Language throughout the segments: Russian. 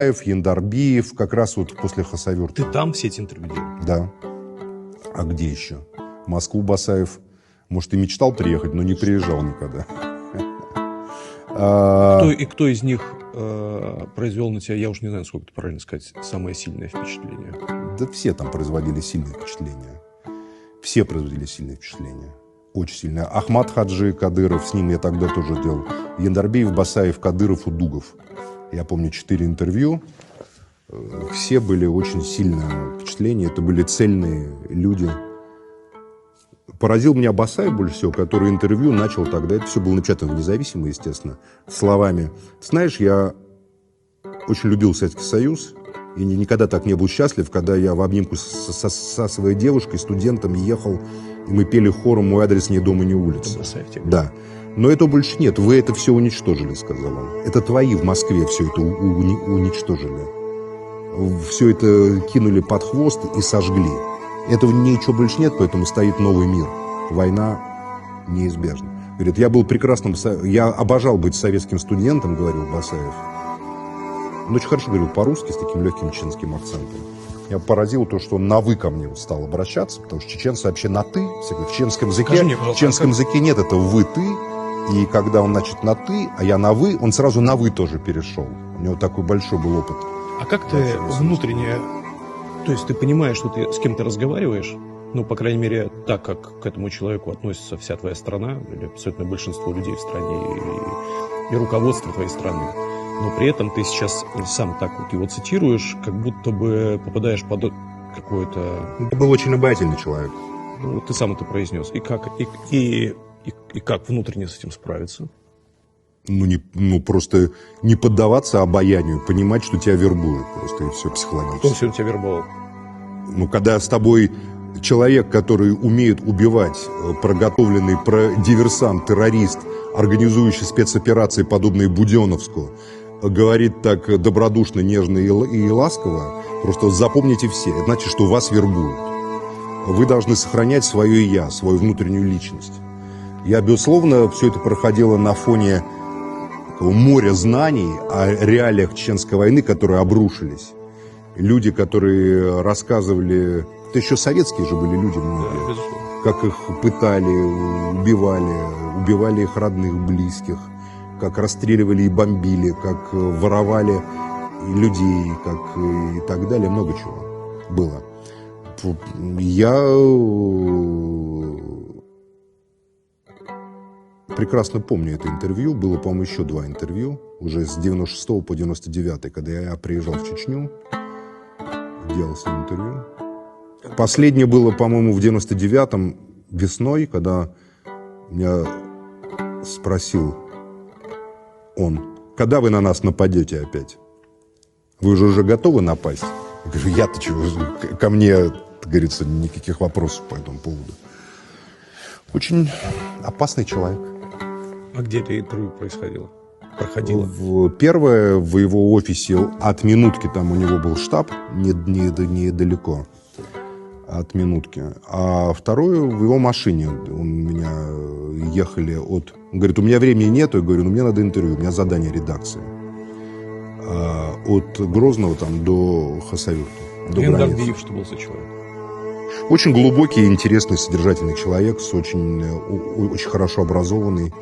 Яндарбиев, как раз вот после Хасавюрта. Ты там все эти интервью делал? Да. А где еще? В Москву Басаев, может, и мечтал приехать, но не приезжал никогда. Кто из них произвел на тебя, я уж не знаю, сколько это правильно сказать, самое сильное впечатление? Да все там производили сильные впечатления. Все производили сильные впечатления. Очень сильные. Ахмад Хаджи Кадыров, с ним я тогда тоже делал. Яндарбиев, Басаев, Кадыров, Удугов. Я помню 4 интервью. Все были очень сильное впечатление. Это были цельные люди. Поразил меня Басаев больше всего, который интервью начал тогда. Это все было напечатано в «Независимо», естественно, словами. Знаешь, я очень любил Советский Союз. И никогда так не был счастлив, когда я в обнимку со своей девушкой, студентом ехал, и мы пели хором «Мой адрес ни дома, ни улица». Да. Но этого больше нет. Вы это все уничтожили, сказал он. Это твои в Москве все это уничтожили. Все это кинули под хвост и сожгли. Этого ничего больше нет, поэтому стоит новый мир. Война неизбежна. Говорит, я был прекрасным, я обожал быть советским студентом, говорил Басаев. Он очень хорошо говорил по-русски с таким легким чеченским акцентом. Я поразил то, что он на «вы» ко мне стал обращаться, потому что чеченцы вообще на «ты». В чеченском языке нет, это «вы», «ты». И когда он, значит, на «ты», а я на «вы», он сразу на «вы» тоже перешел. У него такой большой был опыт. А как ты внутренне, то есть ты понимаешь, что ты с кем ты разговариваешь, ну, по крайней мере, так, как к этому человеку относится вся твоя страна, или абсолютно большинство людей в стране, и руководство твоей страны, но при этом ты сейчас сам так вот его цитируешь, как будто бы попадаешь под какое-то... Ты был очень обаятельный человек. Ну, ты сам это произнес. И как внутренне с этим справиться? Просто не поддаваться обаянию, понимать, что тебя вербуют просто, и все психологически. Кто сегодня тебя вербовал? Когда с тобой человек, который умеет убивать, проготовленный диверсант, террорист, организующий спецоперации, подобные Буденновску, говорит так добродушно, нежно и ласково, просто запомните все, это значит, что вас вербуют. Вы должны сохранять свое «я», свою внутреннюю личность. Я, безусловно, все это проходило на фоне моря знаний о реалиях Чеченской войны, которые обрушились. Люди, которые рассказывали... Это еще советские же были люди многие. Как их пытали, убивали их родных, близких, как расстреливали и бомбили, как воровали людей, как и так далее. Много чего было. Я прекрасно помню это интервью. Было, по-моему, еще 2 интервью. Уже с 96 по 99, когда я приезжал в Чечню. Делал с ним интервью. Последнее было, по-моему, в 99-м весной, когда меня спросил он, когда вы на нас нападете опять? Вы же уже готовы напасть? Я говорю, я-то чего? Ко мне, как говорится, никаких вопросов по этому поводу. Очень опасный человек. А где это интервью проходило? Первое в его офисе, от Минутки, там у него был штаб, недалеко от Минутки. А второе в его машине. Ехали от... Он говорит, у меня времени нету. Я говорю, мне надо интервью, у меня задание редакции. От Грозного там до Хасавюрта. Яндарбиев, что был за человек? Очень глубокий, интересный, содержательный человек, очень хорошо образованный,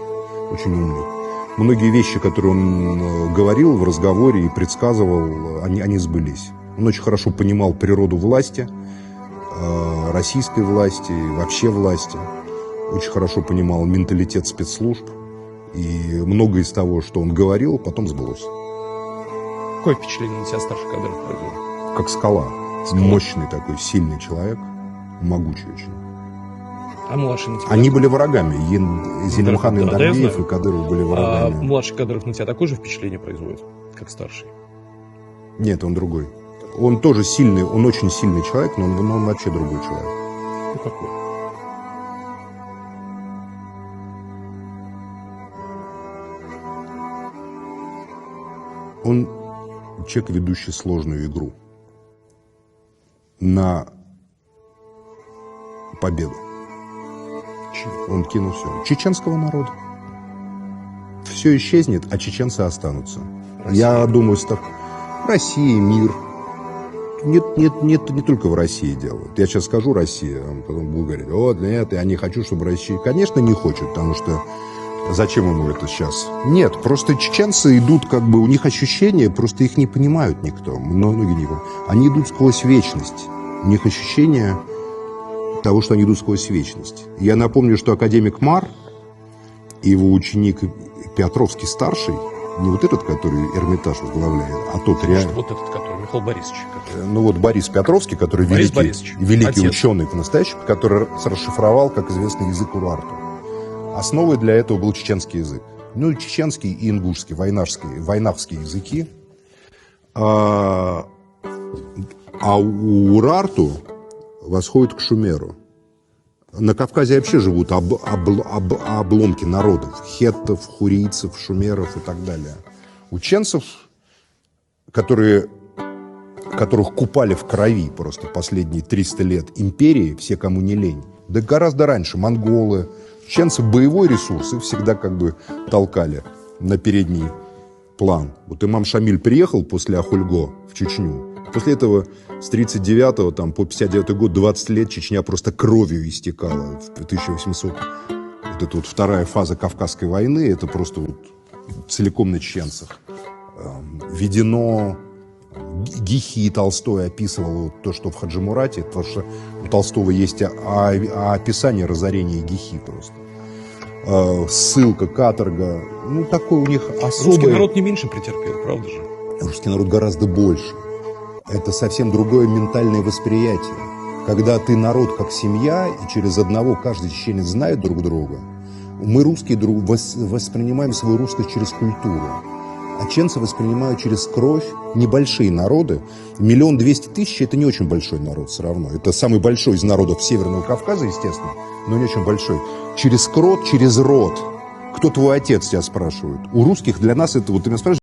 очень умный. Многие вещи, которые он говорил в разговоре и предсказывал, они сбылись. Он очень хорошо понимал природу власти, российской власти, вообще власти. Очень хорошо понимал менталитет спецслужб. И многое из того, что он говорил, потом сбылось. Какое впечатление на тебя старший Кадыров произвел? Как скала. Мощный такой, сильный человек. Могучий очень. А младший на тебя? Они были врагами. Зелимхан Яндарбиев и Кадыров были врагами. А младший Кадыров на тебя такое же впечатление производит, как старший? Нет, он другой. Он тоже сильный, он очень сильный человек, но он вообще другой человек. Ну какой? Он человек, ведущий сложную игру на победу. Он кинул все. Чеченского народа. Все исчезнет, а чеченцы останутся. Россия. Я думаю, Россия, мир. Не только в России делают. Я сейчас скажу Россия, а потом будут говорить, вот, нет, я не хочу, чтобы Россия... Конечно, не хочет, потому что зачем ему это сейчас? Нет, просто чеченцы идут, как бы, у них ощущение, просто их не понимают никто. Многие не понимают. Они идут сквозь вечность. У них ощущение того, что они идут сквозь вечность. Я напомню, что академик Мар и его ученик Петровский-старший, не вот этот, который Эрмитаж возглавляет, а тот реально... Вот этот, который, Михаил Борисович. Ну вот Борис Петровский, который Борис великий ученый по-настоящему, который расшифровал, как известно, язык урарту. Основой для этого был чеченский язык. Ну и чеченский и ингушский, войнахские языки. А урарту восходит к шумеру. На Кавказе вообще живут обломки народов. Хеттов, хурийцев, шумеров и так далее. Ученцев, которых купали в крови просто последние 300 лет империи, все, кому не лень. Да гораздо раньше. Монголы. Чеченцы боевой ресурс их всегда как бы толкали на передний план. Вот имам Шамиль приехал после Ахульго в Чечню. После этого с 39 там, по 59 год, 20 лет Чечня просто кровью истекала. В 1800 вот эта вот вторая фаза Кавказской войны, это просто вот целиком на чеченцах. Введено... Гихи Толстой описывал вот то, что в Хаджимурате, потому что у Толстого есть описание разорения Гихи просто. Ссылка, каторга. Ну, такой у них особый... Русский народ не меньше претерпел, правда же? Русский народ гораздо больше. Это совсем другое ментальное восприятие. Когда ты народ как семья, и через одного каждый чеченец знает друг друга, мы русские воспринимаем свою русскость через культуру. А чеченцы воспринимают через кровь небольшие народы. 1 200 000 – это не очень большой народ все равно. Это самый большой из народов Северного Кавказа, естественно, но не очень большой. Через кровь, через род. Кто твой отец, тебя спрашивают. У русских для нас это, вот ты меня спрашиваешь,